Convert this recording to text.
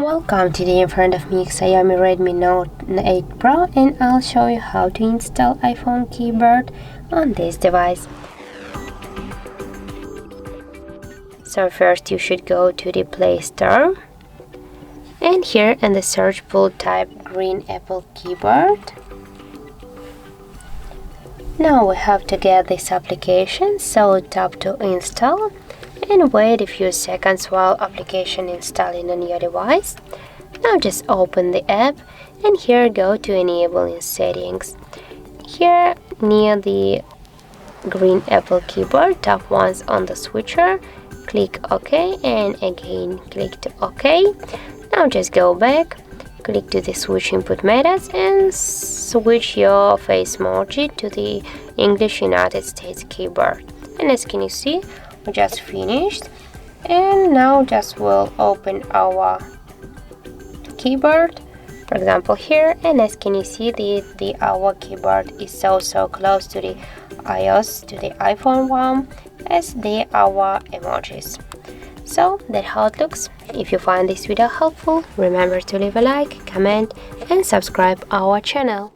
Welcome. Today in front of me XIAOMI Redmi Note 8 Pro, and I'll show you how to install iPhone keyboard on this device. So first you should go to the Play Store, and here in the search pool type green Apple keyboard. Now we have to get this application, so tap to install and wait a few seconds while application installing on your device. Now just open the app and here go to enable in settings. Here near the green Apple keyboard, tap once on the switcher, click OK, and again click to OK. Now just go back, click to the switch input methods and switch your face emoji to the English United States keyboard. And as can you see, we just finished, and now just we'll open our keyboard, for example here, and as can you see our keyboard is so close to the iOS, to the iPhone one as our emojis. So that's how it looks. If you find this video helpful, remember to leave a like, comment and subscribe our channel.